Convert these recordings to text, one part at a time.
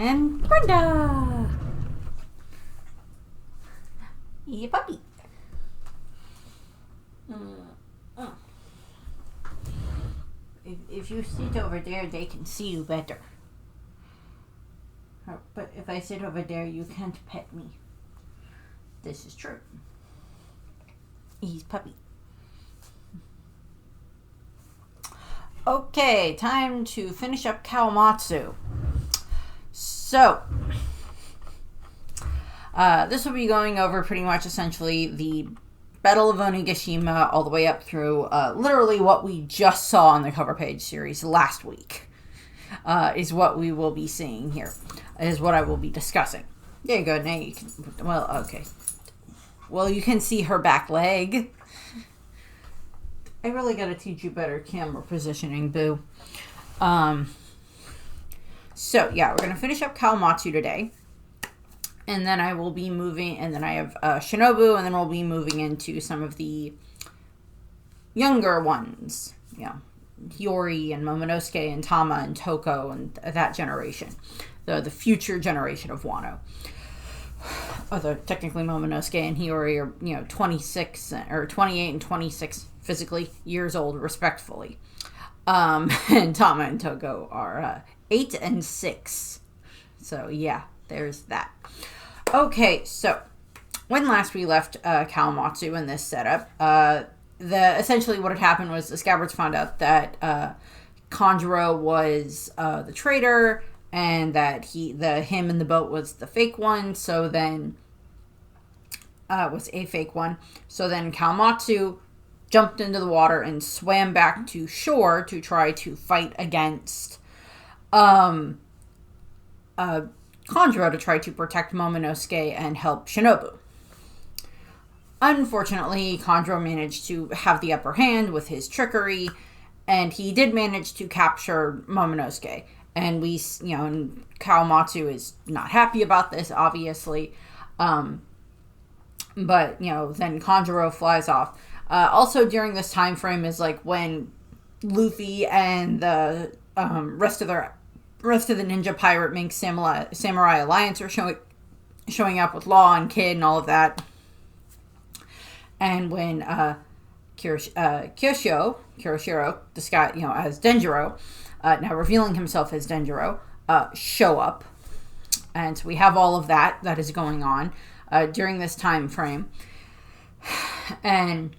And Brenda! Yeah, puppy. If you sit over there, they can see you better. But if I sit over there, you can't pet me. This is true. He's puppy. Okay, time to finish up Kawamatsu. So, this will be going over pretty much essentially the Battle of Onigashima all the way up through literally what we just saw on the cover page series last week. Is what we will be seeing here. Is what I will be discussing. There you go. Now you can... Well, okay. Well, you can see her back leg. I really gotta teach you better camera positioning, boo. So, yeah, we're gonna finish up Kawamatsu today. And then I will be moving... And then I have Shinobu, and then we'll be moving into some of the younger ones. Yeah. Hiyori and Momonosuke and Tama and Toko and that generation. The future generation of Wano. Although technically Momonosuke and Hiyori are, 26 or 28 and 26 physically years old respectively. And Tama and Toko are 8 and 6. So yeah, there's that. Okay, so when last we left Kawamatsu in this setup, essentially what had happened was the Scabbards found out that Kanjuro was the traitor, and that him in the boat was the fake one. So then was a fake one. So then Kawamatsu jumped into the water and swam back to shore to try to fight against Kanjuro to try to protect Momonosuke and help Shinobu. Unfortunately, Kanjuro managed to have the upper hand with his trickery, and he did manage to capture Momonosuke. And and Kawamatsu is not happy about this, obviously. But, then Kanjuro flies off. Also, during this time frame is, when Luffy and the rest of the Ninja Pirate Mink Samurai Alliance are showing up with Law and Kid and all of that. And when Kiyoshiro, disguised, as Denjiro, now revealing himself as Denjiro, show up. And so we have all of that is going on during this time frame. And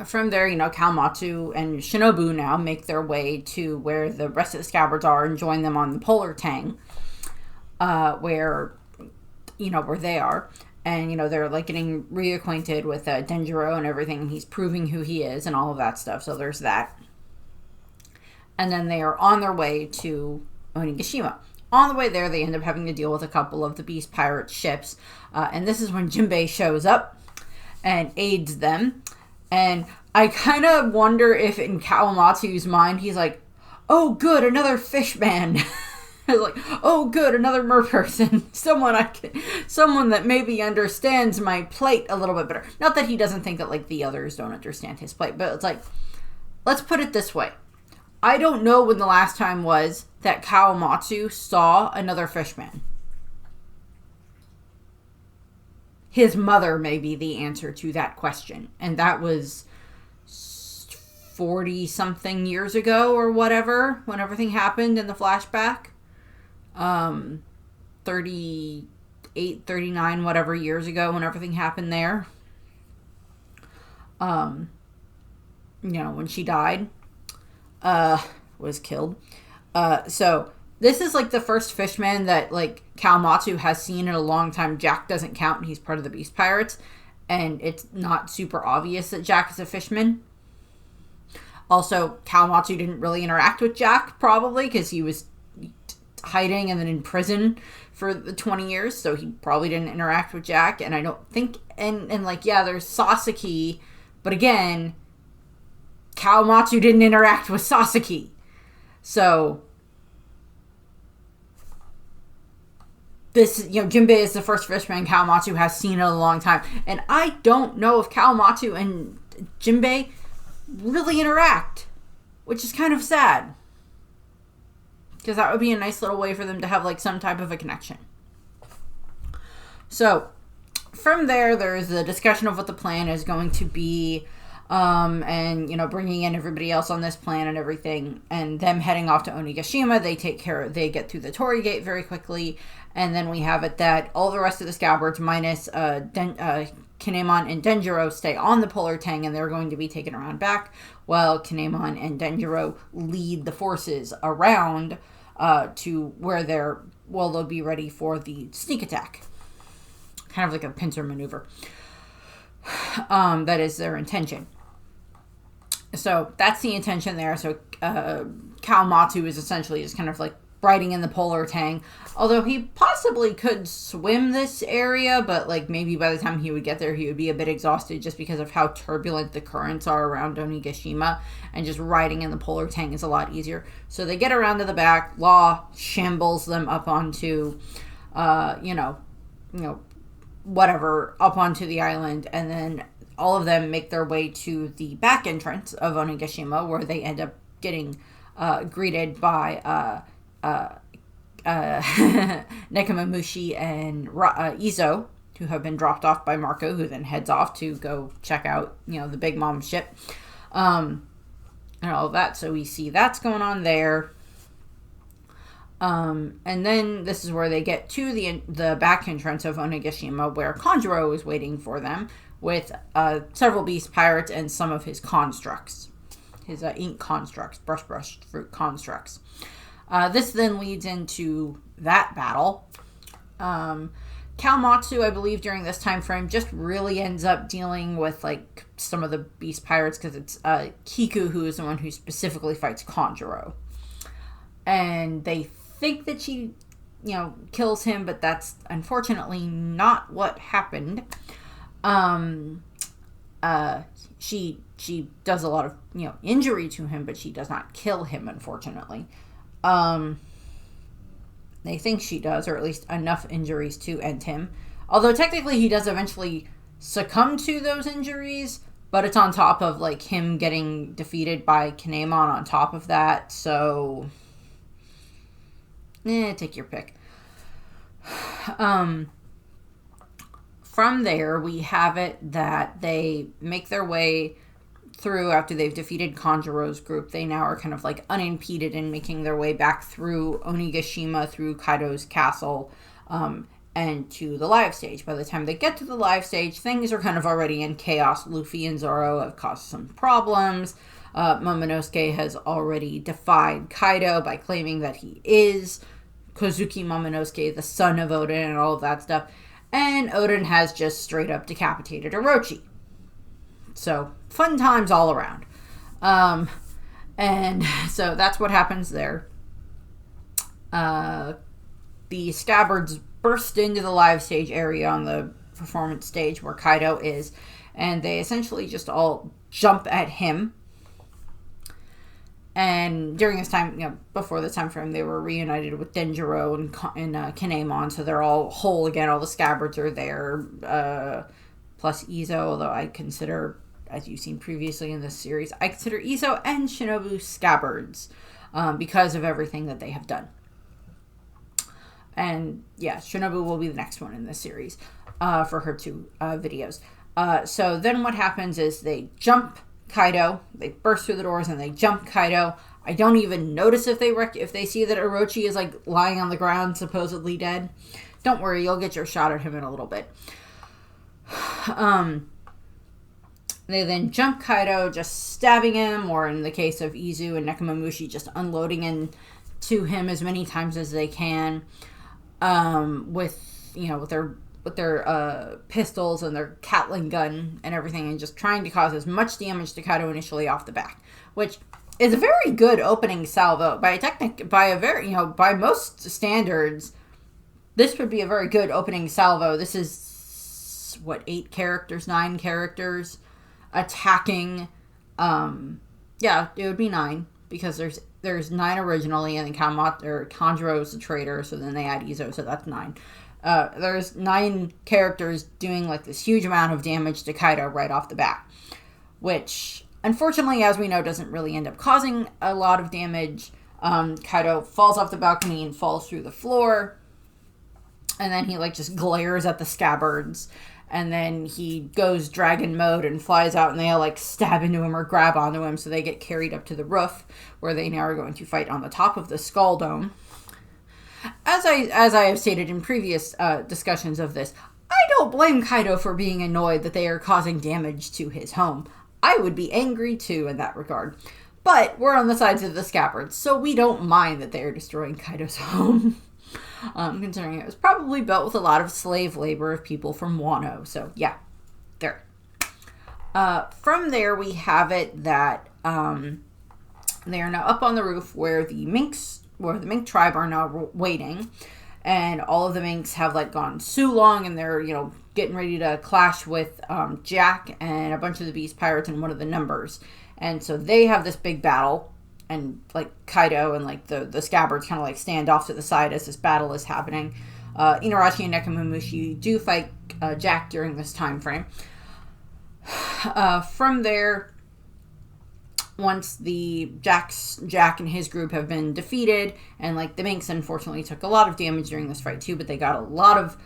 from there, Kawamatsu and Shinobu now make their way to where the rest of the Scabbards are and join them on the Polar Tang, where they are. And, they're, getting reacquainted with Denjiro and everything. He's proving who he is and all of that stuff. So there's that. And then they are on their way to Onigashima. On the way there, they end up having to deal with a couple of the Beast Pirate ships. And this is when Jinbei shows up and aids them. And I kind of wonder if in Kawamatsu's mind, he's like, oh, good, another fish man. Like, oh, good, another merperson. Someone that maybe understands my plight a little bit better. Not that he doesn't think that, the others don't understand his plight, but it's like, let's put it this way. I don't know when the last time was that Kawamatsu saw another fishman. His mother may be the answer to that question. And that was 40-something years ago or whatever, when everything happened in the flashback. 38, 39, whatever years ago when everything happened there. When she died, was killed. So this is the first fishman that Kawamatsu has seen in a long time. Jack doesn't count, and he's part of the Beast Pirates, and it's not super obvious that Jack is a fishman. Also, Kawamatsu didn't really interact with Jack, probably, because he was hiding and then in prison for the 20 years, so he probably didn't interact with Jack. And I don't think, and there's Sasaki, but again, Kawamatsu didn't interact with Sasaki. So this, Jinbei is the first fishman Kawamatsu has seen in a long time, and I don't know if Kawamatsu and Jinbei really interact, which is kind of sad. because that would be a nice little way for them to have like some type of a connection. So from there, there's the discussion of what the plan is going to be, and, you know, bringing in everybody else on this plan and everything, and them heading off to Onigashima. They get through the Torii Gate very quickly, and then we have it that all the rest of the Scabbards, minus Kinemon and Denjiro, stay on the Polar Tang, and they're going to be taken around back, while Kinemon and Denjiro lead the forces around to where they'll be ready for the sneak attack. Kind of like a pincer maneuver. That is their intention. So that's the intention there. So Kawamatsu is essentially just kind of like riding in the Polar Tang. Although he possibly could swim this area, but like maybe by the time he would get there, he would be a bit exhausted just because of how turbulent the currents are around Onigashima, and just riding in the Polar Tang is a lot easier. So they get around to the back. Law shambles them up onto, whatever, up onto the island, and then all of them make their way to the back entrance of Onigashima, where they end up getting greeted by Nekomamushi and Izo, who have been dropped off by Marco, who then heads off to go check out, the Big Mom ship, and all of that. So we see that's going on there. And then this is where they get to the back entrance of Onigashima, where Kanjuro is waiting for them with several beast pirates and some of his constructs, his ink constructs, brush fruit constructs. This then leads into that battle. Kawamatsu, I believe, during this time frame, just really ends up dealing with like some of the beast pirates, because it's Kiku who is the one who specifically fights Kanjuro, and they think that she, kills him, but that's unfortunately not what happened. She does a lot of, injury to him, but she does not kill him, unfortunately. They think she does, or at least enough injuries to end him. Although technically he does eventually succumb to those injuries, but it's on top of like him getting defeated by Kinemon on top of that, so take your pick. From there, we have it that they make their way through after they've defeated Kanjuro's group. They now are kind of like unimpeded in making their way back through Onigashima, through Kaido's castle, and to the live stage. By the time they get to the live stage, things are kind of already in chaos. Luffy and Zoro have caused some problems. Momonosuke has already defied Kaido by claiming that he is Kozuki Momonosuke, the son of Oden, and all of that stuff. And Oden has just straight up decapitated Orochi. So, fun times all around. And so that's what happens there. The Scabbards burst into the live stage area on the performance stage where Kaido is, and they essentially just all jump at him. And during this time, before the time frame, they were reunited with Denjiro and Kinemon, so they're all whole again. All the Scabbards are there, plus Izo, although I consider, as you've seen previously in this series, I consider Izo and Shinobu Scabbards, because of everything that they have done. And yeah, Shinobu will be the next one in this series, for her 2 videos. So then what happens is they jump Kaido. They burst through the doors and they jump Kaido. I don't even notice if they see that Orochi is like lying on the ground, supposedly dead. Don't worry, you'll get your shot at him in a little bit. They then jump Kaido, just stabbing him, or in the case of Izu and Nekomamushi, just unloading into him as many times as they can, with their pistols and their Gatling gun and everything, and just trying to cause as much damage to Kaido initially off the bat, which is a very good opening salvo by most standards. This would be a very good opening salvo. This is 8 characters, 9 characters attacking. Yeah, it would be 9 because there's 9 originally, and then Kanjuro is the traitor, so then they add Izo, so that's 9. There's 9 characters doing like this huge amount of damage to Kaido right off the bat, which unfortunately, as we know, doesn't really end up causing a lot of damage. Kaido falls off the balcony and falls through the floor. And then he, like, just glares at the Scabbards. And then he goes dragon mode and flies out, and they all, like, stab into him or grab onto him. So they get carried up to the roof, where they now are going to fight on the top of the Skull Dome. As I have stated in previous discussions of this, I don't blame Kaido for being annoyed that they are causing damage to his home. I would be angry, too, in that regard. But we're on the sides of the Scabbards, so we don't mind that they are destroying Kaido's home. Considering it was probably built with a lot of slave labor of people from Wano. So, yeah, there. From there, we have it that they are now up on the roof where the Mink tribe are now waiting. And all of the Minks have, like, gone Sulong, and they're, you know, getting ready to clash with Jack and a bunch of the Beast Pirates and one of the Numbers. And so they have this big battle. And, like, Kaido and, like, the Scabbards kind of, like, stand off to the side as this battle is happening. Inarashi and Nekomamushi do fight Jack during this time frame. From there, once Jack and his group have been defeated, and, like, the Minks unfortunately took a lot of damage during this fight, too, but they got a lot of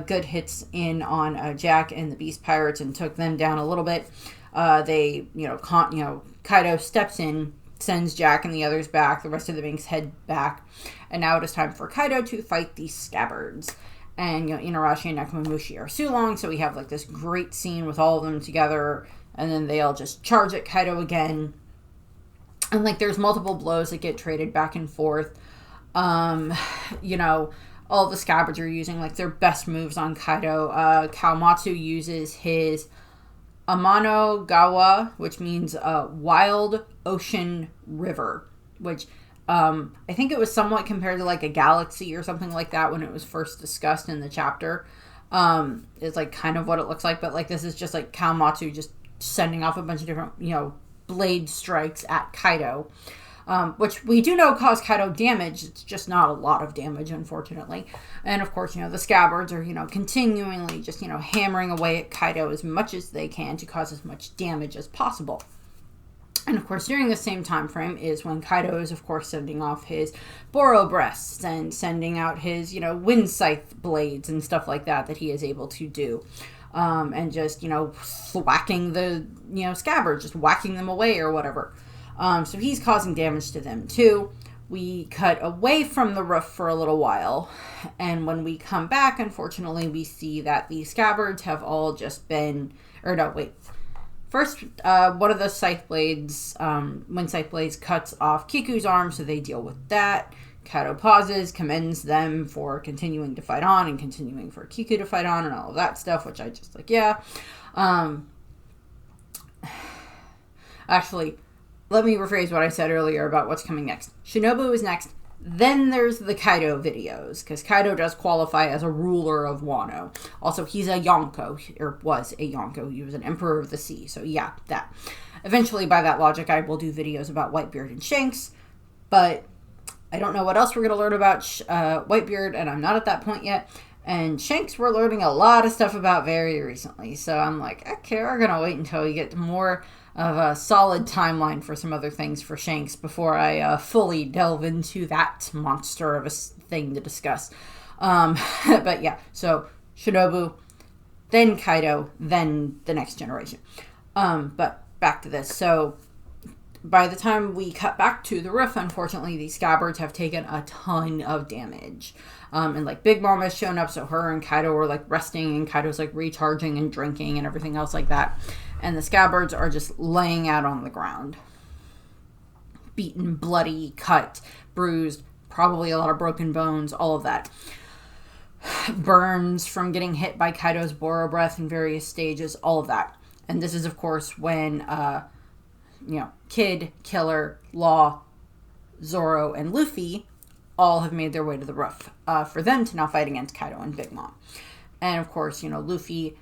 good hits in on Jack and the Beast Pirates and took them down a little bit. Kaido steps in, sends Jack and the others back. The rest of the Minks head back. And now it is time for Kaido to fight the Scabbards. And, Inarashi and Nekomamushi are Sulong, so we have, like, this great scene with all of them together. And then they all just charge at Kaido again. And, like, there's multiple blows that get traded back and forth. All the Scabbards are using, like, their best moves on Kaido. Kawamatsu uses his Amano Gawa, which means wild ocean river, which I think it was somewhat compared to, like, a galaxy or something like that when it was first discussed in the chapter. It's, like, kind of what it looks like, but, like, this is just, like, Kawamatsu just sending off a bunch of different, blade strikes at Kaido, which we do know cause Kaido damage. It's just not a lot of damage, unfortunately. And, of course, the Scabbards are, continually just, hammering away at Kaido as much as they can to cause as much damage as possible. And, of course, during the same time frame is when Kaido is, of course, sending off his Boro breasts and sending out his, wind scythe blades and stuff like that he is able to do. And just, whacking the, Scabbards, just whacking them away or whatever. So he's causing damage to them, too. We cut away from the roof for a little while. And when we come back, unfortunately, we see that the Scabbards have all just been... First, one of the scythe blades, wind scythe blades, cuts off Kiku's arm, so they deal with that. Kaido pauses, commends them for continuing to fight on and continuing for Kiku to fight on and all of that stuff, which I just yeah. Actually, let me rephrase what I said earlier about what's coming next. Shinobu is next. Then there's the Kaido videos, because Kaido does qualify as a ruler of Wano. Also, he's a Yonko, or was a Yonko. He was an Emperor of the Sea, so yeah, that. Eventually, by that logic, I will do videos about Whitebeard and Shanks, but I don't know what else we're going to learn about Whitebeard, and I'm not at that point yet. And Shanks we're learning a lot of stuff about very recently, so I'm like, okay, we're going to wait until we get more of a solid timeline for some other things for Shanks before I fully delve into that monster of a thing to discuss. But yeah, so Shinobu, then Kaido, then the next generation. But back to this. So by the time we cut back to the roof, unfortunately, these Scabbards have taken a ton of damage. And, like, Big Mom has shown up, so her and Kaido are, like, resting, and Kaido's, like, recharging and drinking and everything else like that. And the Scabbards are just laying out on the ground. Beaten, bloody, cut, bruised, probably a lot of broken bones, all of that. Burns from getting hit by Kaido's Boro breath in various stages, all of that. And this is, of course, when, Kid, Killer, Law, Zoro, and Luffy all have made their way to the roof for them to now fight against Kaido and Big Mom. And, of course, Luffy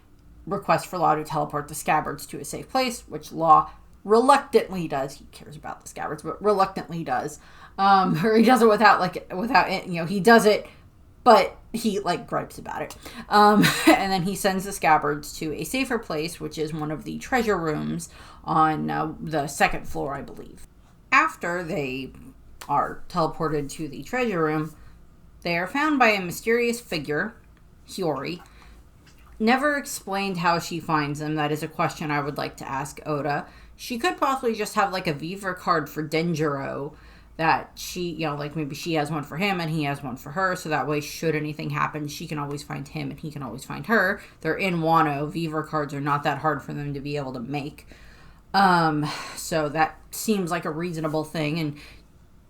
requests for Law to teleport the Scabbards to a safe place, which Law reluctantly does. He cares about the Scabbards, but reluctantly does. Or he does it he does it, but he, gripes about it. And then he sends the Scabbards to a safer place, which is one of the treasure rooms on the second floor, I believe. After they are teleported to the treasure room. They are found by a mysterious figure, Hiyori. Never explained how she finds them. That is a question I would like to ask Oda. She could possibly just have like a Viva card for Denjiro that she, like maybe she has one for him and he has one for her. So that way, should anything happen, she can always find him and he can always find her. They're in Wano. Viva cards are not that hard for them to be able to make. So that seems like a reasonable thing. And,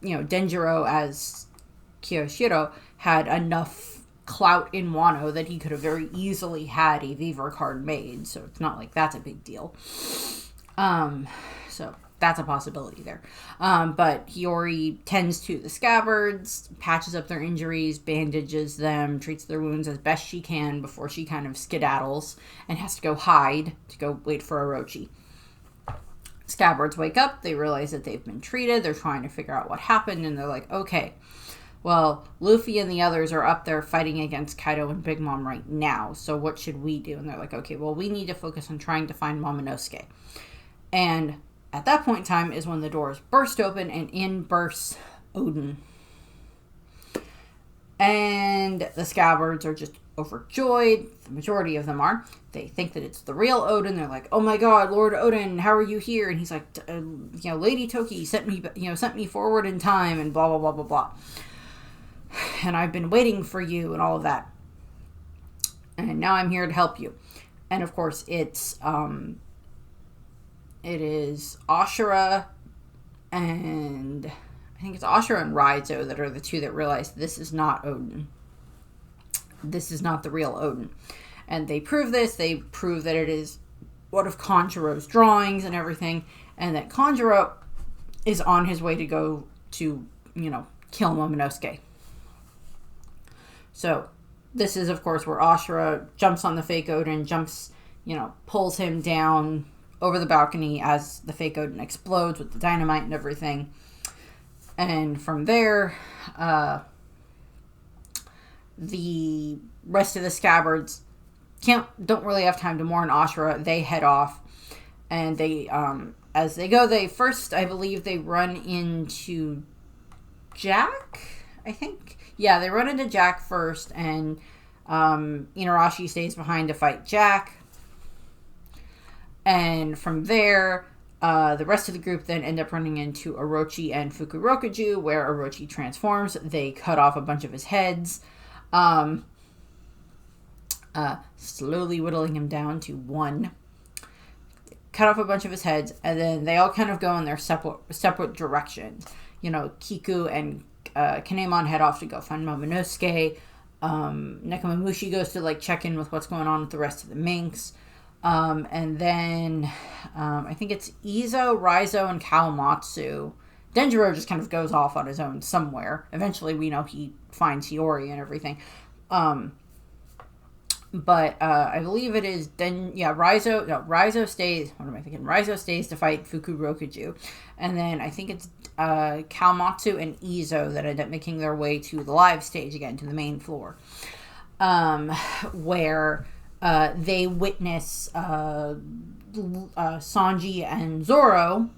Denjiro as Kiyoshiro had enough clout in Wano that he could have very easily had a Viva card made. So it's not like that's a big deal. So that's a possibility there. But Hiyori tends to the Scabbards, patches up their injuries, bandages them, treats their wounds as best she can before she kind of skedaddles and has to go hide to go wait for Orochi. Scabbards wake up, they realize that they've been treated, they're trying to figure out what happened, and they're like, okay, well, Luffy and the others are up there fighting against Kaido and Big Mom right now, so what should we do? And they're like, okay, well, we need to focus on trying to find Momonosuke. And at that point in time is when the doors burst open, and in bursts Odin. And the Scabbards are just overjoyed. The majority of them are. They think that it's the real Odin. They're like, "Oh my God, Lord Odin, how are you here?" And he's like, "Lady Toki sent me forward in time, and blah blah blah blah blah. And I've been waiting for you, and all of that. And now I'm here to help you." And of course, it is Ashura and I think it's Ashura and Raizo that are the two that realize this is not Odin. This is not the real Odin. And they prove this. They prove that it is one of Kanjuro's drawings and everything. And that Kanjuro is on his way to go to, kill Momonosuke. So this is, of course, where Ashura jumps on the fake Odin, pulls him down over the balcony as the fake Odin explodes with the dynamite and everything. And from there, the rest of the Scabbards don't really have time to mourn Ashura. They head off, and they as they go, they first, I believe, they run into Jack. I think, yeah, they run into Jack first, and Inarashi stays behind to fight Jack. And from there, the rest of the group then end up running into Orochi and Fukurokuju, where Orochi transforms. They cut off a bunch of his heads, slowly whittling him down to one. Cut off a bunch of his heads, and then they all kind of go in their separate directions. Kiku and Kinemon head off to go find Momonosuke. Nekomamushi goes to check in with what's going on with the rest of the Minks. And then I think it's Izo, Raizo, and Kawamatsu. Denjiro just kind of goes off on his own somewhere. Eventually, we know he finds Hiyori and everything. But I believe it is Raizo stays. What am I thinking? Raizo stays to fight Fukurokuju. And then I think it's Kawamatsu and Izo that end up making their way to the live stage again, to the main floor. Where they witness Sanji and Zoro,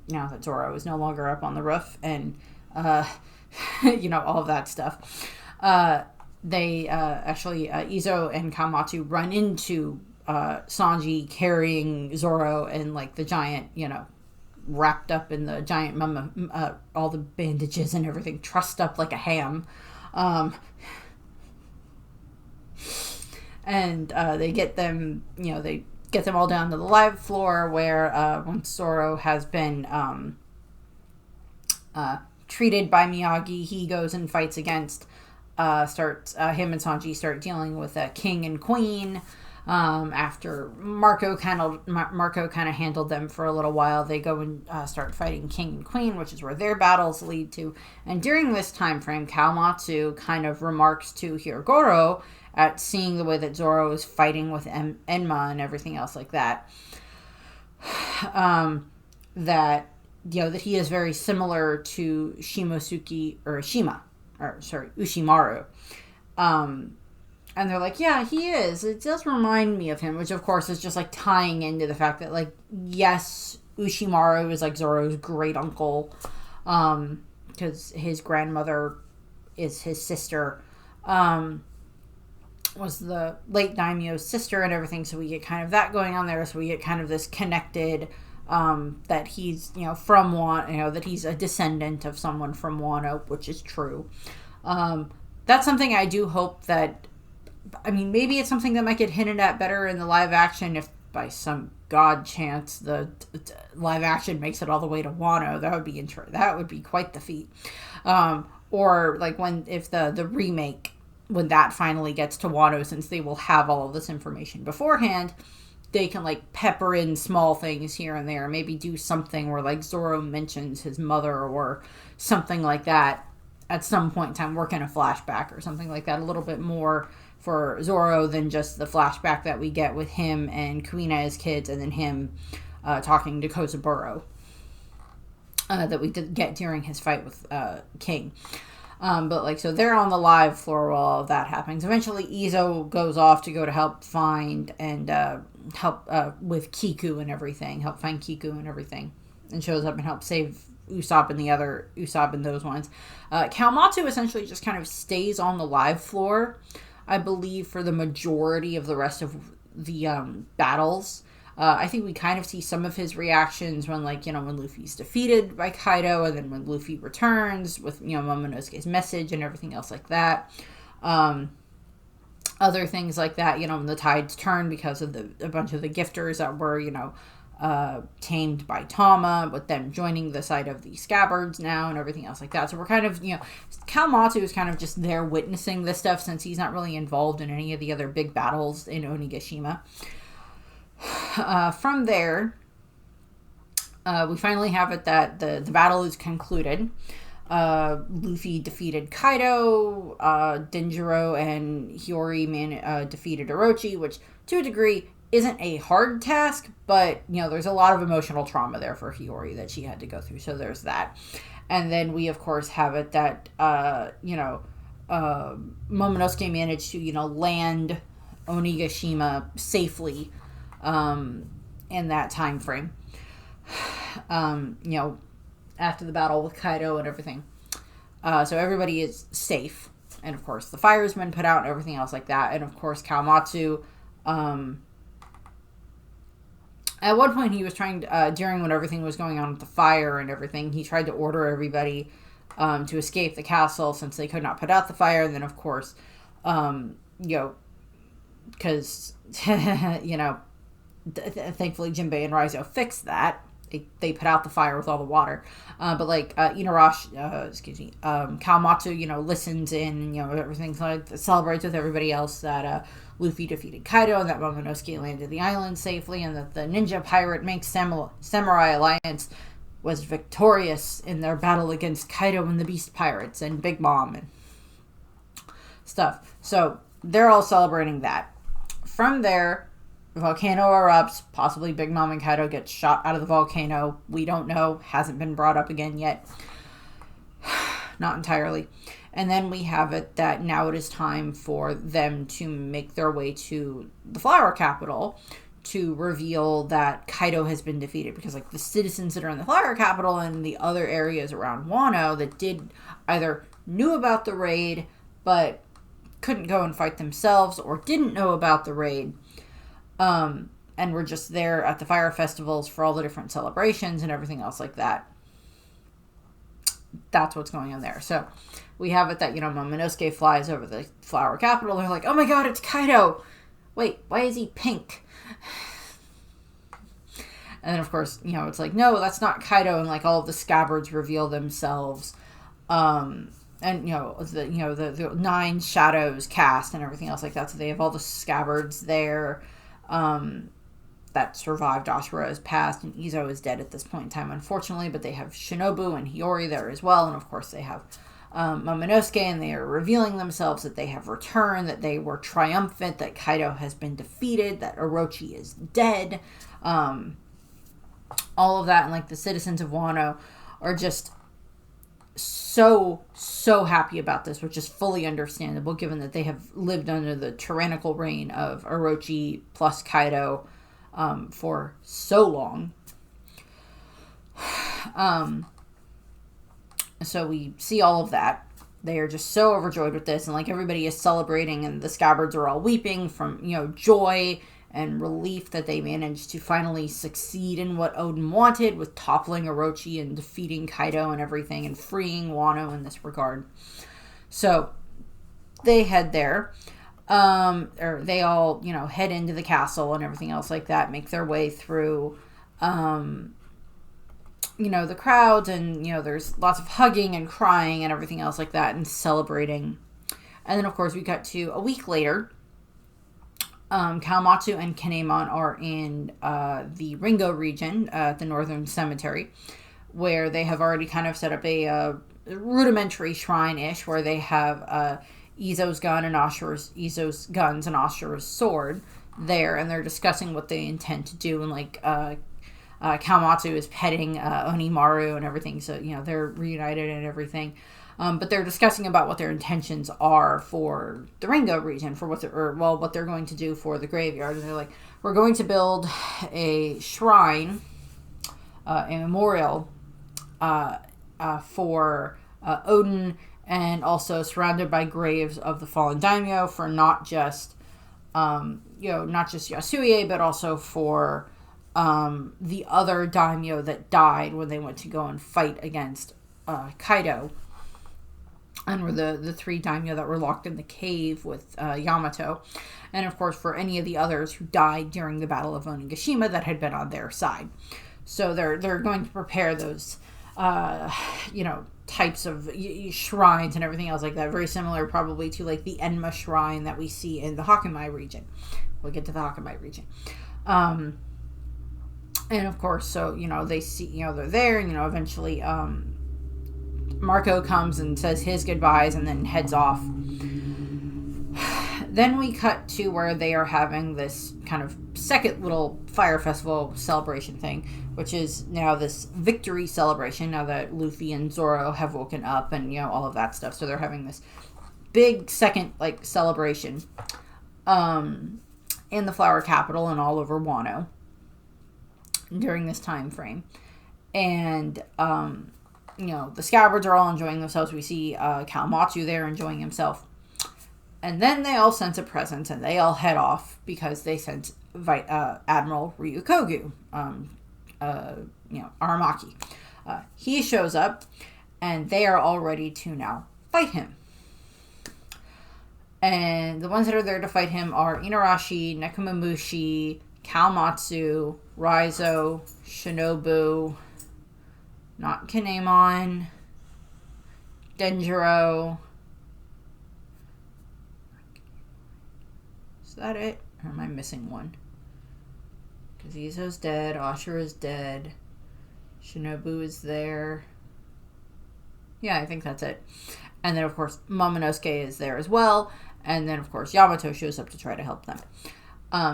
now that Zoro is no longer up on the roof, and all of that stuff. They actually, Izo and Kawamatsu run into Sanji carrying Zoro and the giant, wrapped up in the giant all the bandages and everything, trussed up like a ham. And they get them, they get them all down to the live floor where once Zoro has been treated by Miyagi, he goes and fights against, him and Sanji start dealing with a king and queen. After Marco kind of handled them for a little while, they go and start fighting king and queen, which is where their battles lead to. And during this time frame, Kawamatsu kind of remarks to Hirogoro at seeing the way that Zoro is fighting with Enma and everything else like that, that he is very similar to Ushimaru. And they're like, yeah, he is. It does remind me of him, which of course is just tying into the fact that yes, Ushimaru is Zoro's great uncle. because his grandmother is his sister, was the late daimyo's sister and everything. So we get kind of that going on there. So we get kind of this connected, that he's, from Wano, that he's a descendant of someone from Wano, which is true. That's something I do hope that, maybe it's something that might get hinted at better in the live action if by some god chance the live action makes it all the way to Wano. That would be quite the feat. Or like if the remake, when that finally gets to Wano, since they will have all of this information beforehand, they can like pepper in small things here and there. Maybe do something where like Zoro mentions his mother or something like that at some point in time, work in a flashback or something like that, a little bit more for Zoro than just the flashback that we get with him and Kuina as kids, and then him talking to Kozaburo that we did get during his fight with King. So they're on the live floor while all of that happens. Eventually, Izo goes off to go to help find and help with Kiku and everything. Help find Kiku and everything. And shows up and helps save Usopp and the other Usopp and those ones. Kawamatsu essentially just kind of stays on the live floor, I believe, for the majority of the rest of the battles. I think we kind of see some of his reactions when, when Luffy's defeated by Kaido, and then when Luffy returns with, Momonosuke's message and everything else like that. Other things like that, when the tides turn because of a bunch of the gifters that were, tamed by Tama, with them joining the side of the Scabbards now and everything else like that. So we're kind of, Kawamatsu is kind of just there witnessing this stuff since he's not really involved in any of the other big battles in Onigashima. From there, we finally have it that the battle is concluded. Luffy defeated Kaido, Denjiro and Hiyori defeated Orochi, which to a degree isn't a hard task, but there's a lot of emotional trauma there for Hiyori that she had to go through, so there's that. And then we of course have it that Momonosuke managed to land Onigashima safely in that time frame, after the battle with Kaido and everything. So everybody is safe. And of course the fire's been put out and everything else like that. And of course Kawamatsu, at one point he was trying to, during when everything was going on with the fire and everything, he tried to order everybody to escape the castle since they could not put out the fire. And then of course, because, thankfully Jinbei and Raizo fixed that. They put out the fire with all the water. But Kawamatsu, listens in, everything's celebrates with everybody else that Luffy defeated Kaido and that Momonosuke landed the island safely and that the ninja pirate Mink Samurai Alliance was victorious in their battle against Kaido and the Beast Pirates and Big Mom and stuff. So they're all celebrating that. From there, the volcano erupts, possibly Big Mom and Kaido get shot out of the volcano. We don't know. Hasn't been brought up again yet. Not entirely. And then we have it that now it is time for them to make their way to the Flower Capital to reveal that Kaido has been defeated. Because the citizens that are in the Flower Capital and the other areas around Wano that did either knew about the raid but couldn't go and fight themselves or didn't know about the raid, and we're just there at the fire festivals for all the different celebrations and everything else like that. That's what's going on there. So we have it that, Momonosuke flies over the Flower Capital. They're like, oh my god, it's Kaido. Wait, why is he pink? And then, of course, it's like, no, that's not Kaido. And, all of the Scabbards reveal themselves. And, the 9 shadows cast and everything else like that. So they have all the Scabbards there. That survived Ashura's past, and Izo is dead at this point in time, unfortunately, but they have Shinobu and Hiyori there as well, and of course they have Momonosuke, and they are revealing themselves that they have returned, that they were triumphant, that Kaido has been defeated, that Orochi is dead, all of that, and the citizens of Wano are just so happy about this, which is fully understandable given that they have lived under the tyrannical reign of Orochi plus Kaido for so long. So we see all of that. They are just so overjoyed with this, and like everybody is celebrating, and the Scabbards are all weeping from, joy and relief that they managed to finally succeed in what Odin wanted, with toppling Orochi and defeating Kaido and everything, and freeing Wano in this regard. So they head there. Or they all, head into the castle and everything else like that, make their way through, the crowds, and, there's lots of hugging and crying and everything else like that, and celebrating. And then, of course, we got to a week later. Kawamatsu and Kinemon are in the Ringo region, the Northern Cemetery, where they have already kind of set up a rudimentary shrine-ish, where they have Izo's gun and Izo's guns and Ashura's sword there, and they're discussing what they intend to do, and like Kawamatsu is petting Onimaru and everything, so they're reunited and everything. But they're discussing about what their intentions are for the Ringo region, for what they're going to do for the graveyard. And they're like, we're going to build a shrine, a memorial for Odin, and also surrounded by graves of the fallen daimyo, for not just Yasuie, but also for the other daimyo that died when they went to go and fight against Kaido, and were the three daimyo that were locked in the cave with Yamato, and of course for any of the others who died during the Battle of Onigashima that had been on their side. So they're going to prepare those types of shrines and everything else like that, very similar probably to like the Enma shrine that we see in the Hakumai region. We'll get to the Hakumai region. And of course, so they see, they're there, and eventually Marco comes and says his goodbyes and then heads off. Then we cut to where they are having this kind of second little fire festival celebration thing, which is now this victory celebration, now that Luffy and Zoro have woken up and, all of that stuff. So they're having this big second, celebration in the Flower Capital and all over Wano during this time frame. And, the Scabbards are all enjoying themselves. We see Kawamatsu there enjoying himself. And then they all sense a presence, and they all head off because they sense Admiral Ryukogu, Aramaki. He shows up, and they are all ready to now fight him. And the ones that are there to fight him are Inarashi, Nekomamushi, Kawamatsu, Raizo, Shinobu, not Kinemon, Denjiro. Is that it? Or am I missing one? Because Izo's dead, Ashura is dead, Shinobu is there. Yeah, I think that's it. And then, of course, Momonosuke is there as well. And then, of course, Yamato shows up to try to help them.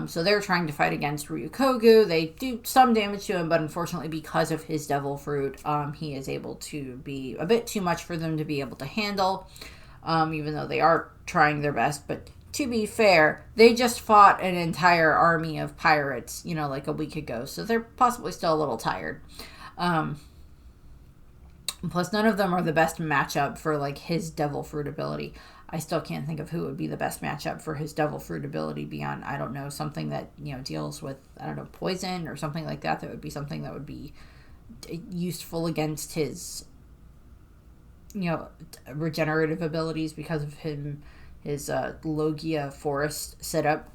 So they're trying to fight against Ryukogu. They do some damage to him, but unfortunately, because of his devil fruit, he is able to be a bit too much for them to be able to handle, even though they are trying their best. But to be fair, they just fought an entire army of pirates, like a week ago, so they're possibly still a little tired. Plus, none of them are the best matchup for, his devil fruit ability. I still can't think of who would be the best matchup for his devil fruit ability beyond, I don't know, something that, deals with, poison or something like that. That would be something that would be useful against his, regenerative abilities because of his Logia forest setup.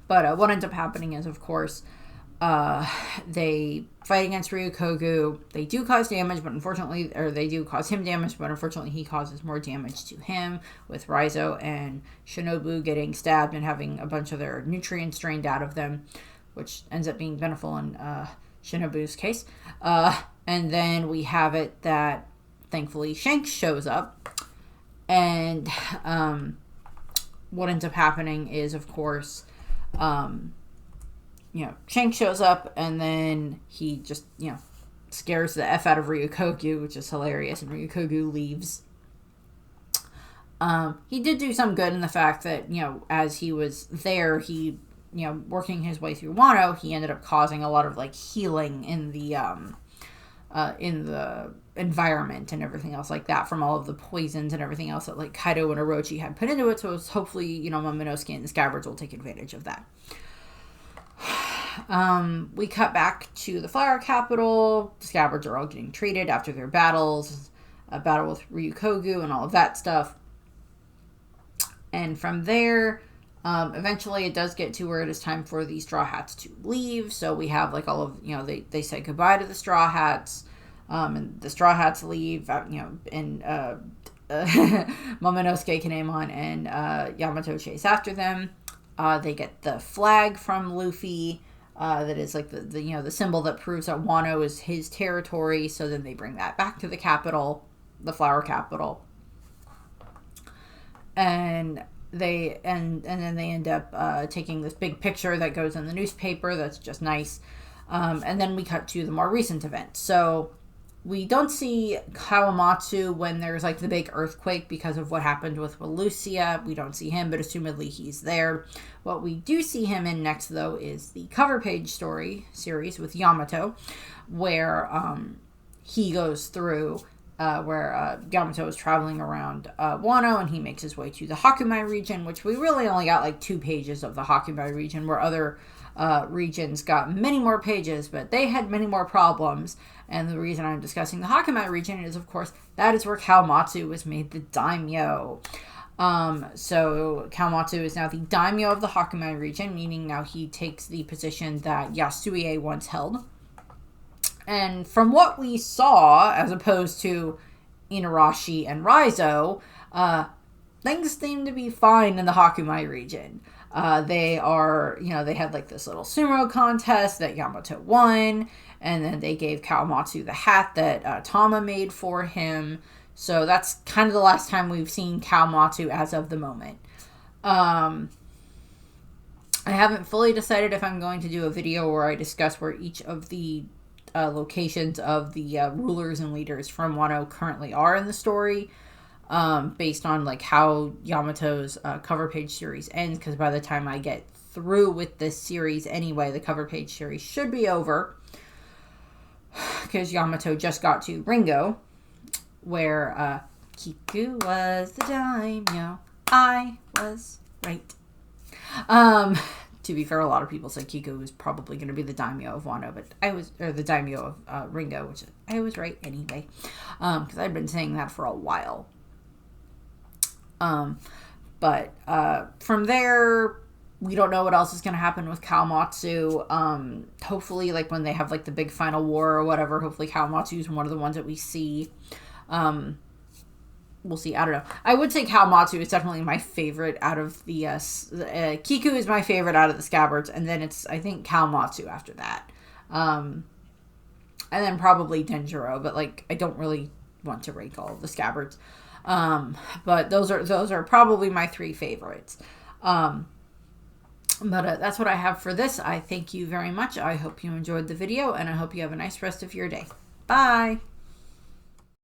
But what ends up happening is, of course, they fight against Ryukogu. They do cause damage, but unfortunately, they do cause him damage, but unfortunately he causes more damage to him, with Raizo and Shinobu getting stabbed and having a bunch of their nutrients drained out of them, which ends up being beneficial in Shinobu's case. And then we have it that, thankfully, Shanks shows up, and what ends up happening is, of course, Shanks shows up, and then he just, scares the F out of Ryukogu, which is hilarious, and Ryukogu leaves. He did do some good in the fact that, as he was there, he, working his way through Wano, he ended up causing a lot of, healing in the environment and everything else like that from all of the poisons and everything else that like Kaido and Orochi had put into it. So it's hopefully, you know, Momonosuke and the Scabbards will take advantage of that. We cut back to the Flower Capital. The Scabbards are all getting treated after their battles, a battle with Ryukogu and all of that stuff. And from there, eventually it does get to where it is time for the Straw Hats to leave. So we have like all of, you know, they say goodbye to the Straw Hats. And the Straw Hats leave, you know, and Momonosuke, Kinemon, and Yamato chase after them. They get the flag from Luffy, that is like the you know, the symbol that proves that Wano is his territory. So then they bring that back to the capital, the Flower Capital, and then they end up taking this big picture that goes in the newspaper. That's just nice. And then we cut to the more recent event. So we don't see Kawamatsu when there's like the big earthquake because of what happened with Lucia. We don't see him, but assumedly he's there. What we do see him in next, though, is the cover page story series with Yamato, where he goes through where Yamato is traveling around Wano, and he makes his way to the Hakumai region, which we really only got like 2 pages of the Hakumai region, where other regions got many more pages, but they had many more problems. And the reason I'm discussing the Hakumai region is, of course, that is where Kawamatsu was made the daimyo. So Kawamatsu is now the daimyo of the Hakumai region, meaning now he takes the position that Yasue once held. And from what we saw, as opposed to Inuarashi and Raizo, things seem to be fine in the Hakumai region. They are, you know, they had like this little sumo contest that Yamato won, and then they gave Kawamatsu the hat that Tama made for him. So that's kind of the last time we've seen Kawamatsu as of the moment. I haven't fully decided if I'm going to do a video where I discuss where each of the locations of the rulers and leaders from Wano currently are in the story, based on like how Yamato's cover page series ends, because by the time I get through with this series anyway, the cover page series should be over, because Yamato just got to Ringo, where Kiku was the daimyo. I was right. To be fair, a lot of people said Kiku was probably going to be the daimyo of Wano, but the daimyo of Ringo, which I was right anyway, because I'd been saying that for a while. But from there, we don't know what else is going to happen with Kawamatsu. Hopefully, like when they have like the big final war or whatever, hopefully Kawamatsu is one of the ones that we see. We'll see. I don't know. I would say Kawamatsu is definitely my favorite out of the Kiku is my favorite out of the Scabbards, and then it's, I think, Kawamatsu after that. And then probably Denjiro, but like I don't really want to rank all of the Scabbards. But those are probably my 3 favorites. But that's what I have for this. I thank you very much. I hope you enjoyed the video, and I hope you have a nice rest of your day. Bye!